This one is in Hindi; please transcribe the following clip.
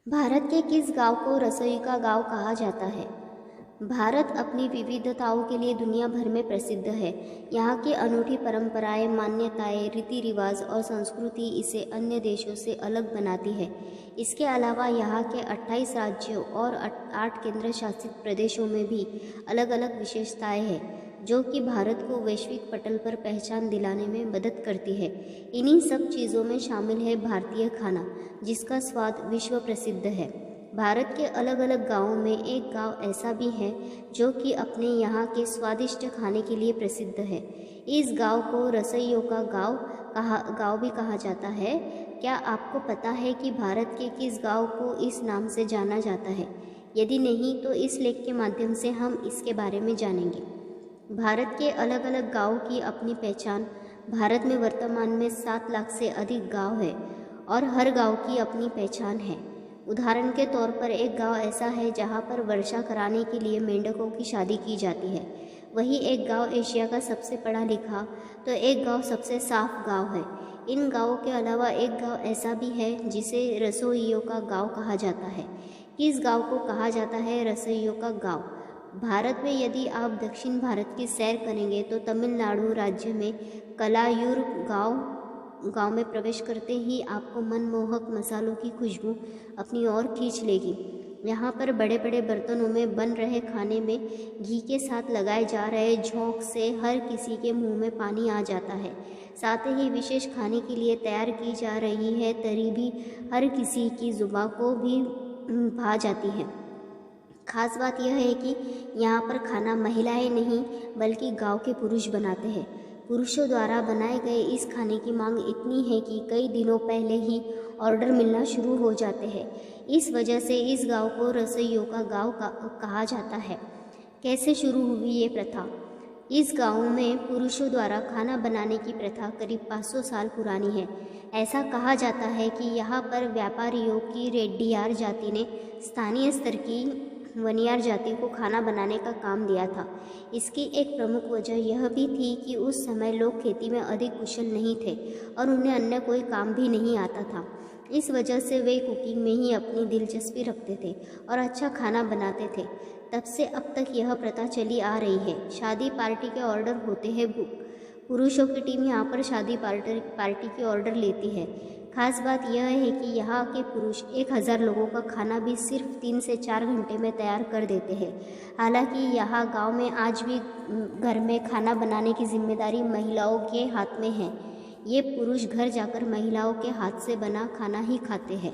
भारत के किस गांव को रसोई का गांव कहा जाता है? भारत अपनी विविधताओं के लिए दुनिया भर में प्रसिद्ध है। यहाँ की अनूठी परंपराएं, मान्यताएं, रीति रिवाज और संस्कृति इसे अन्य देशों से अलग बनाती है। इसके अलावा यहाँ के 28 राज्यों और 8 केंद्र शासित प्रदेशों में भी अलग अलग विशेषताएं हैं, जो कि भारत को वैश्विक पटल पर पहचान दिलाने में मदद करती है। इन्हीं सब चीज़ों में शामिल है भारतीय खाना, जिसका स्वाद विश्व प्रसिद्ध है। भारत के अलग अलग गांवों में एक गांव ऐसा भी है जो कि अपने यहाँ के स्वादिष्ट खाने के लिए प्रसिद्ध है। इस गांव को रसोइयों का गांव भी कहा जाता है। क्या आपको पता है कि भारत के किस गांव को इस नाम से जाना जाता है? यदि नहीं तो इस लेख के माध्यम से हम इसके बारे में जानेंगे। भारत के अलग अलग गांवों की अपनी पहचान। भारत में वर्तमान में 7 लाख से अधिक गांव है और हर गांव की अपनी पहचान है। उदाहरण के तौर पर एक गांव ऐसा है जहां पर वर्षा कराने के लिए मेंढकों की शादी की जाती है। वहीं एक गांव एशिया का सबसे पढ़ा लिखा तो एक गांव सबसे साफ गांव है। इन गांवों के अलावा एक गांव ऐसा भी है जिसे रसोइयों का गांव कहा जाता है। किस गांव को कहा जाता है रसोइयों का गांव? भारत में यदि आप दक्षिण भारत की सैर करेंगे तो तमिलनाडु राज्य में कलायूर गांव में प्रवेश करते ही आपको मनमोहक मसालों की खुशबू अपनी ओर खींच लेगी। यहाँ पर बड़े बड़े बर्तनों में बन रहे खाने में घी के साथ लगाए जा रहे झोंक से हर किसी के मुंह में पानी आ जाता है। साथ ही विशेष खाने के लिए तैयार की जा रही है तरी भी हर किसी की जुबान को भी भा जाती है। खास बात यह है कि यहाँ पर खाना महिलाएं नहीं बल्कि गांव के पुरुष बनाते हैं। पुरुषों द्वारा बनाए गए इस खाने की मांग इतनी है कि कई दिनों पहले ही ऑर्डर मिलना शुरू हो जाते हैं। इस वजह से इस गांव को रसोइयों का गांव कहा जाता है। कैसे शुरू हुई ये प्रथा? इस गांव में पुरुषों द्वारा खाना बनाने की प्रथा करीब 500 साल पुरानी है। ऐसा कहा जाता है कि यहाँ पर व्यापारियों की रेड्डीयार जाति ने स्थानीय स्तर की वनियार जाति को खाना बनाने का काम दिया था। इसकी एक प्रमुख वजह यह भी थी कि उस समय लोग खेती में अधिक कुशल नहीं थे और उन्हें अन्य कोई काम भी नहीं आता था। इस वजह से वे कुकिंग में ही अपनी दिलचस्पी रखते थे और अच्छा खाना बनाते थे। तब से अब तक यह प्रथा चली आ रही है। शादी पार्टी के ऑर्डर होते हैं बुक। पुरुषों की टीम यहाँ पर शादी पार्टी के ऑर्डर लेती है। खास बात यह है कि यहाँ के पुरुष 1000 लोगों का खाना भी सिर्फ 3 से 4 घंटे में तैयार कर देते हैं। हालांकि यहाँ गांव में आज भी घर में खाना बनाने की जिम्मेदारी महिलाओं के हाथ में है। ये पुरुष घर जाकर महिलाओं के हाथ से बना खाना ही खाते हैं।